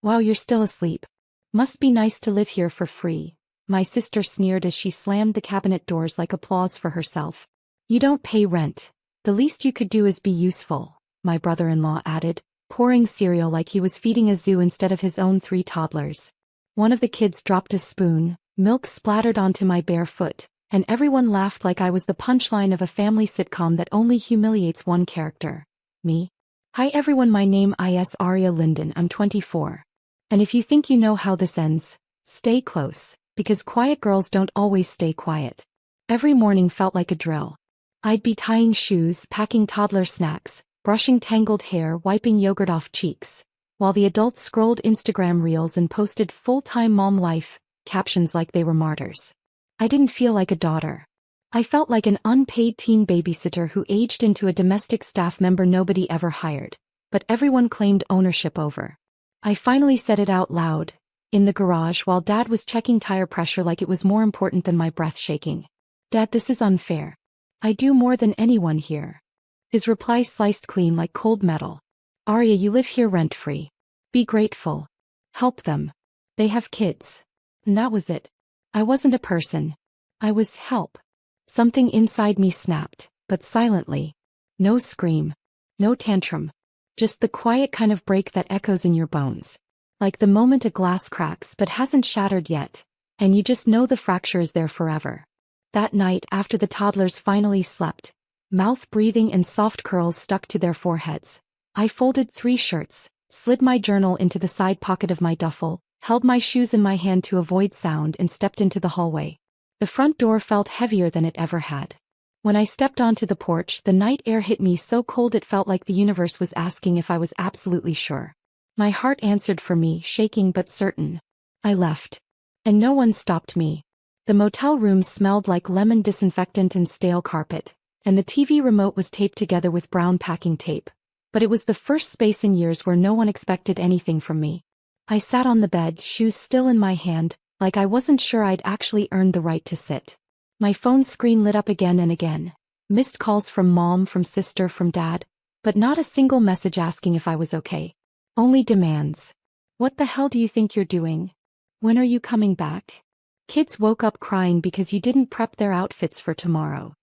Wow, you're still asleep. Must be nice to live here for free. My sister sneered as she slammed the cabinet doors like applause for herself. You don't pay rent. The least you could do is be useful, my brother-in-law added, pouring cereal like he was feeding a zoo instead of his own 3 toddlers. One of the kids dropped a spoon, milk splattered onto my bare foot, and everyone laughed like I was the punchline of a family sitcom that only humiliates one character. Me? Hi everyone, my name is Aria Linden, I'm 24. And if you think you know how this ends, stay close, because quiet girls don't always stay quiet. Every morning felt like a drill. I'd be tying shoes, packing toddler snacks, brushing tangled hair, wiping yogurt off cheeks, while the adults scrolled Instagram reels and posted full-time mom life captions like they were martyrs. I didn't feel like a daughter. I felt like an unpaid teen babysitter who aged into a domestic staff member nobody ever hired, but everyone claimed ownership over. I finally said it out loud, in the garage while Dad was checking tire pressure like it was more important than my breath shaking. Dad, this is unfair. I do more than anyone here. His reply sliced clean like cold metal. Arya, you live here rent-free. Be grateful. Help them. They have kids. And that was it. I wasn't a person. I was help. Something inside me snapped, but silently. No scream. No tantrum. Just the quiet kind of break that echoes in your bones. Like the moment a glass cracks but hasn't shattered yet, and you just know the fracture is there forever. That night after the toddlers finally slept, mouth breathing and soft curls stuck to their foreheads, I folded 3 shirts, slid my journal into the side pocket of my duffel, held my shoes in my hand to avoid sound and stepped into the hallway. The front door felt heavier than it ever had. When I stepped onto the porch, the night air hit me so cold it felt like the universe was asking if I was absolutely sure. My heart answered for me, shaking but certain. I left. And no one stopped me. The motel room smelled like lemon disinfectant and stale carpet, and the TV remote was taped together with brown packing tape. But it was the first space in years where no one expected anything from me. I sat on the bed, shoes still in my hand, like I wasn't sure I'd actually earned the right to sit. My phone screen lit up again and again. Missed calls from mom, from sister, from dad, but not a single message asking if I was okay. Only demands. What the hell do you think you're doing? When are you coming back? Kids woke up crying because you didn't prep their outfits for tomorrow.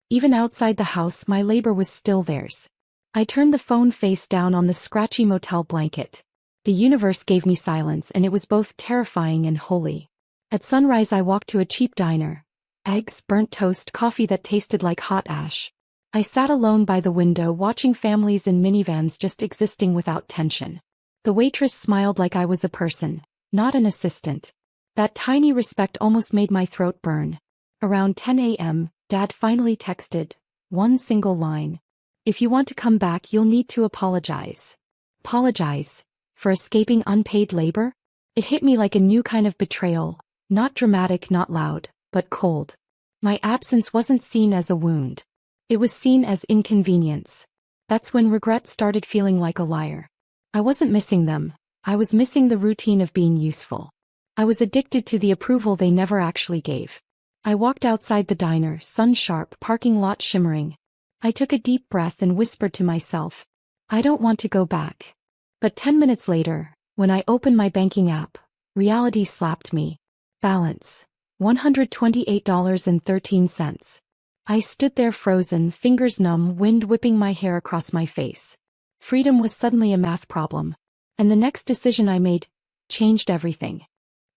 Even outside the house, my labor was still theirs. I turned the phone face down on the scratchy motel blanket. The universe gave me silence, and it was both terrifying and holy. At sunrise I walked to a cheap diner. Eggs, burnt toast, coffee that tasted like hot ash. I sat alone by the window watching families in minivans just existing without tension. The waitress smiled like I was a person, not an assistant. That tiny respect almost made my throat burn. Around 10 a.m., Dad finally texted, one single line. If you want to come back, you'll need to apologize. Apologize? For escaping unpaid labor? It hit me like a new kind of betrayal, not dramatic, not loud, but cold. My absence wasn't seen as a wound. It was seen as inconvenience. That's when regret started feeling like a liar. I wasn't missing them. I was missing the routine of being useful. I was addicted to the approval they never actually gave. I walked outside the diner, sun sharp, parking lot shimmering. I took a deep breath and whispered to myself, I don't want to go back. But 10 minutes later, when I opened my banking app, reality slapped me. Balance. $128.13. I stood there frozen, fingers numb, wind whipping my hair across my face. Freedom was suddenly a math problem. And the next decision I made changed everything.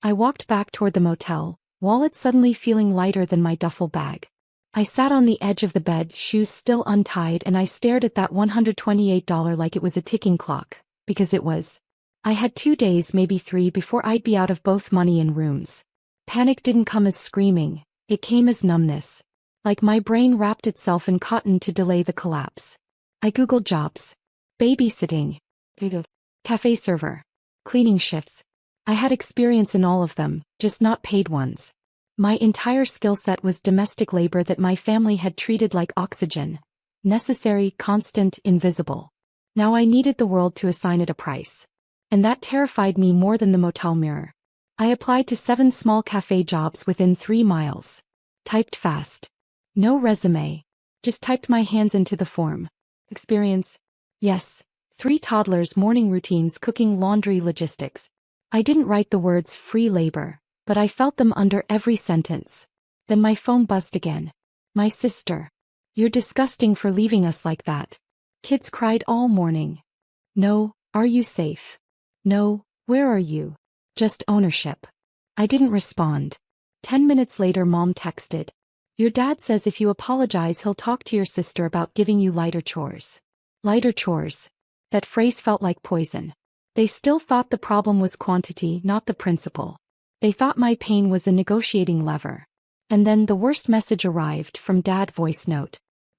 I walked back toward the motel, wallet suddenly feeling lighter than my duffel bag. I sat on the edge of the bed, shoes still untied, and I stared at that $128 like it was a ticking clock, because it was. I had 2 days, maybe 3, before I'd be out of both money and rooms. Panic didn't come as screaming, it came as numbness. Like my brain wrapped itself in cotton to delay the collapse. I googled jobs. Babysitting. Cafe server. Cleaning shifts. I had experience in all of them, just not paid ones. My entire skill set was domestic labor that my family had treated like oxygen. Necessary, constant, invisible. Now I needed the world to assign it a price. And that terrified me more than the motel mirror. I applied to 7 small cafe jobs within 3 miles. Typed fast. No resume. Just typed my hands into the form. Experience? Yes. 3 toddlers, morning routines, cooking, laundry, logistics. I didn't write the words free labor, but I felt them under every sentence. Then my phone buzzed again. My sister. You're disgusting for leaving us like that. Kids cried all morning. No, are you safe? No, where are you? Just ownership. I didn't respond. 10 minutes later, Mom texted. Your dad says if you apologize, he'll talk to your sister about giving you lighter chores. Lighter chores. That phrase felt like poison. They still thought the problem was quantity, not the principle. They thought my pain was a negotiating lever. And then the worst message arrived from Dad, voice note.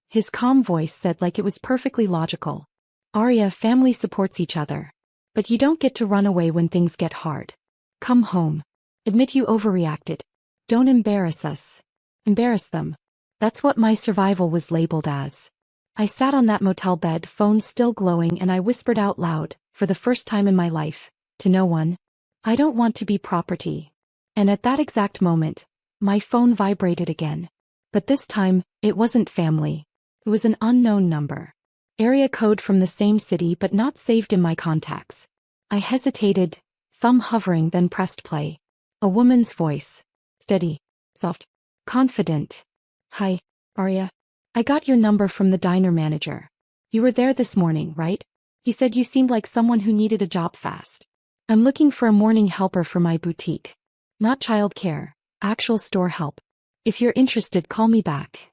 His calm voice said like it was perfectly logical. Arya, family supports each other. But you don't get to run away when things get hard. Come home. Admit you overreacted. Don't embarrass us. Embarrass them. That's what my survival was labeled as. I sat on that motel bed, phone still glowing, and I whispered out loud, for the first time in my life, to no one, I don't want to be property. And at that exact moment, my phone vibrated again. But this time, it wasn't family. It was an unknown number. Area code from the same city but not saved in my contacts. I hesitated, thumb hovering, then pressed play. A woman's voice. Steady. Soft. Confident. Hi, Arya. I got your number from the diner manager. You were there this morning, right? He said you seemed like someone who needed a job fast. I'm looking for a morning helper for my boutique. Not childcare, actual store help. If you're interested, call me back.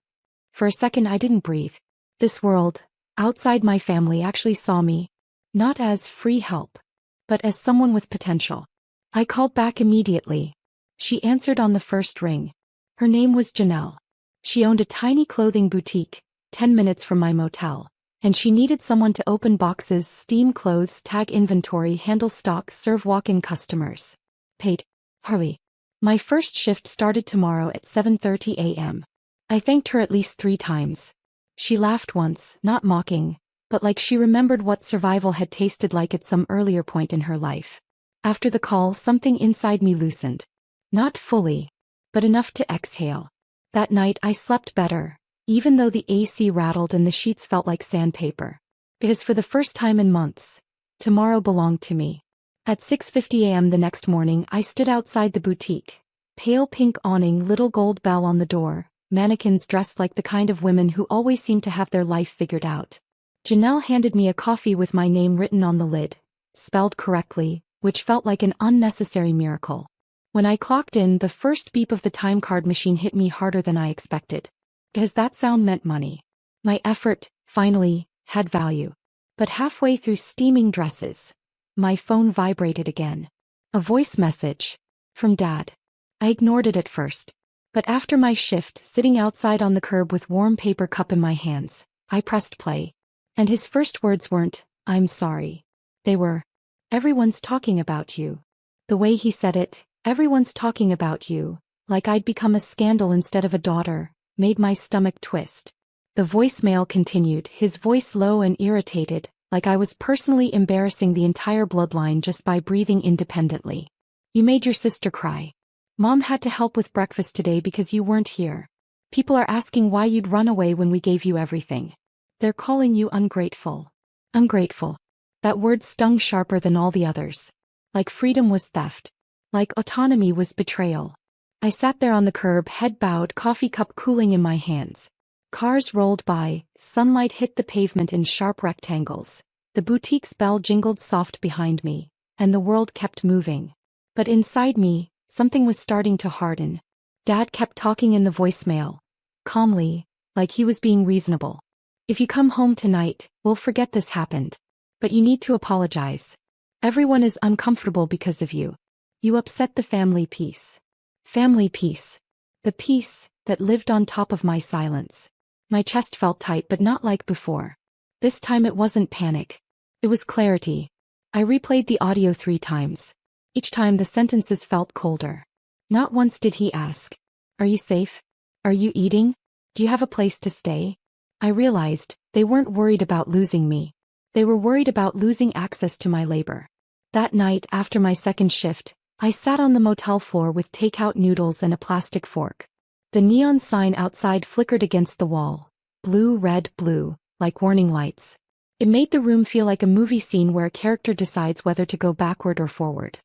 For a second I didn't breathe. This world, outside my family, actually saw me, not as free help, but as someone with potential. I called back immediately. She answered on the first ring. Her name was Janelle. She owned a tiny clothing boutique, 10 minutes from my motel, and she needed someone to open boxes, steam clothes, tag inventory, handle stock, serve walk-in customers. Paid. Hurry. My first shift started tomorrow at 7:30 a.m. I thanked her at least 3 times. She laughed once, not mocking, but like she remembered what survival had tasted like at some earlier point in her life. After the call, something inside me loosened. Not fully, but enough to exhale. That night I slept better, even though the AC rattled and the sheets felt like sandpaper. Because for the first time in months, tomorrow belonged to me. At 6:50 a.m. the next morning, I stood outside the boutique. Pale pink awning, little gold bell on the door, mannequins dressed like the kind of women who always seem to have their life figured out. Janelle handed me a coffee with my name written on the lid, spelled correctly, which felt like an unnecessary miracle. When I clocked in, the first beep of the time card machine hit me harder than I expected. Because that sound meant money. My effort, finally, had value. But halfway through steaming dresses, my phone vibrated again. A voice message. From Dad. I ignored it at first. But after my shift, sitting outside on the curb with warm paper cup in my hands, I pressed play. And his first words weren't, I'm sorry. They were, everyone's talking about you. The way he said it, everyone's talking about you, like I'd become a scandal instead of a daughter, made my stomach twist. The voicemail continued, his voice low and irritated, like I was personally embarrassing the entire bloodline just by breathing independently. You made your sister cry. Mom had to help with breakfast today because you weren't here. People are asking why you'd run away when we gave you everything. They're calling you ungrateful. Ungrateful. That word stung sharper than all the others. Like freedom was theft. Like autonomy was betrayal. I sat there on the curb, head bowed, coffee cup cooling in my hands. Cars rolled by, sunlight hit the pavement in sharp rectangles. The boutique's bell jingled soft behind me, and the world kept moving. But inside me, something was starting to harden. Dad kept talking in the voicemail, calmly, like he was being reasonable. If you come home tonight, we'll forget this happened. But you need to apologize. Everyone is uncomfortable because of you. You upset the family peace. Family peace. The peace that lived on top of my silence. My chest felt tight, but not like before. This time it wasn't panic. It was clarity. I replayed the audio 3 times. Each time the sentences felt colder. Not once did he ask, are you safe? Are you eating? Do you have a place to stay? I realized they weren't worried about losing me. They were worried about losing access to my labor. That night, after my second shift, I sat on the motel floor with takeout noodles and a plastic fork. The neon sign outside flickered against the wall. Blue, red, blue, like warning lights. It made the room feel like a movie scene where a character decides whether to go backward or forward.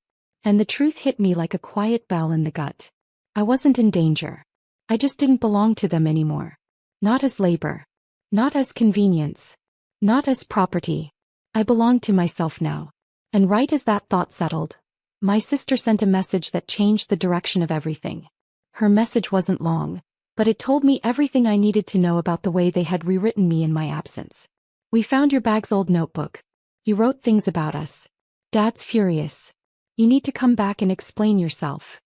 And the truth hit me like a quiet bell in the gut. I wasn't in danger. I just didn't belong to them anymore. Not as labor. Not as convenience. Not as property. I belonged to myself now. And right as that thought settled, my sister sent a message that changed the direction of everything. Her message wasn't long, but it told me everything I needed to know about the way they had rewritten me in my absence. We found your bag's old notebook. You wrote things about us. Dad's furious. You need to come back and explain yourself.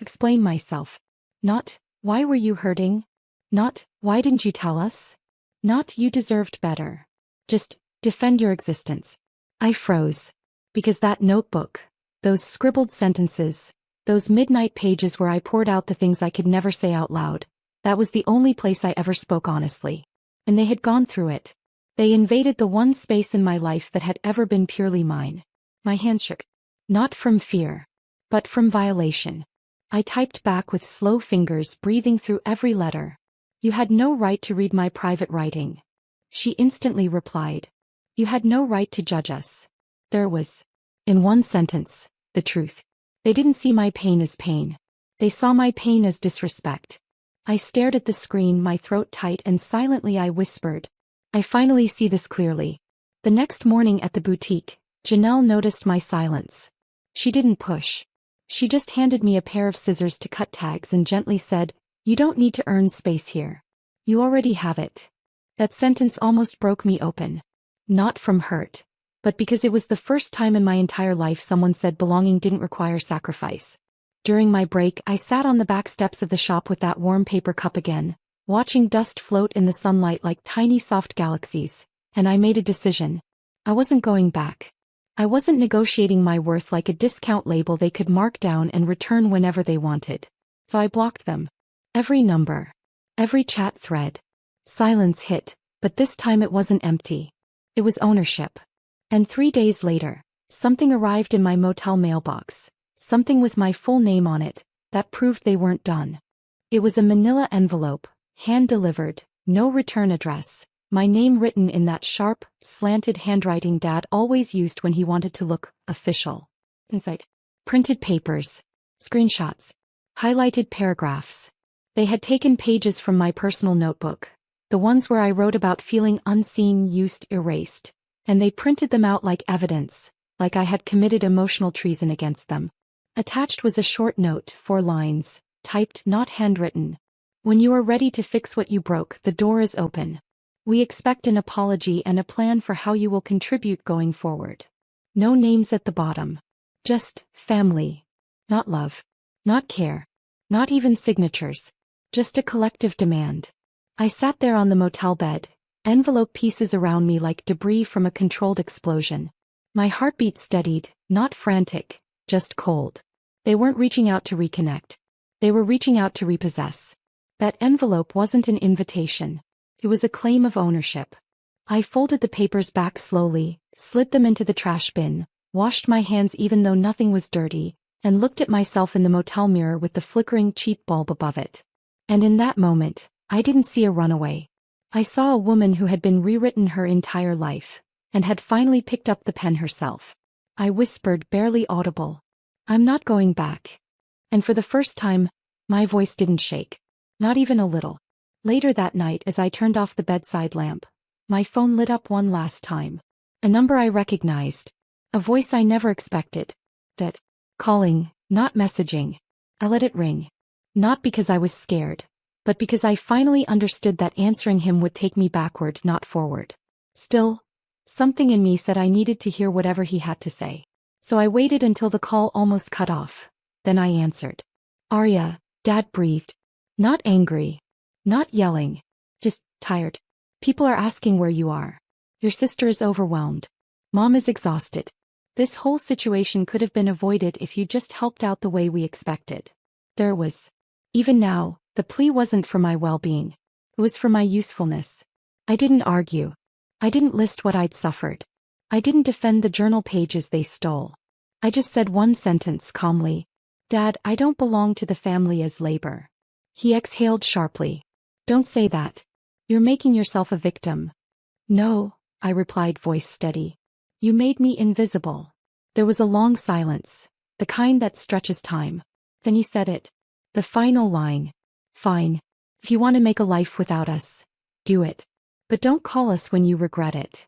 Explain myself. Not, why were you hurting? Not, why didn't you tell us? Not, you deserved better. Just, defend your existence. I froze. Because that notebook, those scribbled sentences, those midnight pages where I poured out the things I could never say out loud, that was the only place I ever spoke honestly. And they had gone through it. They invaded the one space in my life that had ever been purely mine. My hands shook. Not from fear, but from violation. I typed back with slow fingers, breathing through every letter. You had no right to read my private writing. She instantly replied. You had no right to judge us. There was, in one sentence, the truth. They didn't see my pain as pain. They saw my pain as disrespect. I stared at the screen, my throat tight, and silently I whispered, I finally see this clearly. The next morning at the boutique, Janelle noticed my silence. She didn't push. She just handed me a pair of scissors to cut tags and gently said, you don't need to earn space here. You already have it. That sentence almost broke me open. Not from hurt, but because it was the first time in my entire life someone said belonging didn't require sacrifice. During my break, I sat on the back steps of the shop with that warm paper cup again, watching dust float in the sunlight like tiny soft galaxies, and I made a decision. I wasn't going back. I wasn't negotiating my worth like a discount label they could mark down and return whenever they wanted. So I blocked them. Every number. Every chat thread. Silence hit, but this time it wasn't empty. It was ownership. And 3 days later, something arrived in my motel mailbox. Something with my full name on it, that proved they weren't done. It was a manila envelope, hand-delivered, no return address, my name written in that sharp, slanted handwriting Dad always used when he wanted to look official. Inside, printed papers, screenshots, highlighted paragraphs. They had taken pages from my personal notebook, the ones where I wrote about feeling unseen, used, erased, and they printed them out like evidence, like I had committed emotional treason against them. Attached was a short note, 4 lines, typed, not handwritten. When you are ready to fix what you broke, the door is open. We expect an apology and a plan for how you will contribute going forward. No names at the bottom. Just family. Not love. Not care. Not even signatures. Just a collective demand. I sat there on the motel bed, envelope pieces around me like debris from a controlled explosion. My heartbeat steadied, not frantic, just cold. They weren't reaching out to reconnect. They were reaching out to repossess. That envelope wasn't an invitation. It was a claim of ownership. I folded the papers back slowly, slid them into the trash bin, washed my hands even though nothing was dirty, and looked at myself in the motel mirror with the flickering cheap bulb above it. And in that moment, I didn't see a runaway. I saw a woman who had been rewritten her entire life, and had finally picked up the pen herself. I whispered, barely audible, I'm not going back. And for the first time, my voice didn't shake. Not even a little. Later that night, as I turned off the bedside lamp, my phone lit up one last time. A number I recognized. A voice I never expected. That calling, not messaging. I let it ring. Not because I was scared, but because I finally understood that answering him would take me backward, not forward. Still, something in me said I needed to hear whatever he had to say. So I waited until the call almost cut off. Then I answered. Arya, Dad breathed. Not angry. Not yelling. Just tired. People are asking where you are. Your sister is overwhelmed. Mom is exhausted. This whole situation could have been avoided if you just helped out the way we expected. There was. Even now, the plea wasn't for my well-being. It was for my usefulness. I didn't argue. I didn't list what I'd suffered. I didn't defend the journal pages they stole. I just said one sentence calmly. Dad, I don't belong to the family as labor. He exhaled sharply. Don't say that. You're making yourself a victim. No, I replied, voice steady. You made me invisible. There was a long silence. The kind that stretches time. Then he said it. The final line. Fine. If you want to make a life without us, do it. But don't call us when you regret it.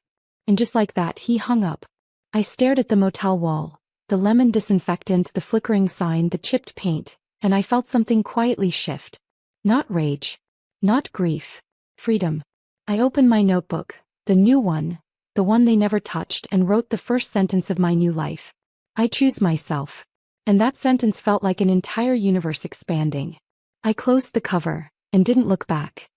And just like that, he hung up. I stared at the motel wall, the lemon disinfectant, the flickering sign, the chipped paint, and I felt something quietly shift. Not rage. Not grief. Freedom. I opened my notebook, the new one, the one they never touched, and wrote the first sentence of my new life. I choose myself. And that sentence felt like an entire universe expanding. I closed the cover, and didn't look back.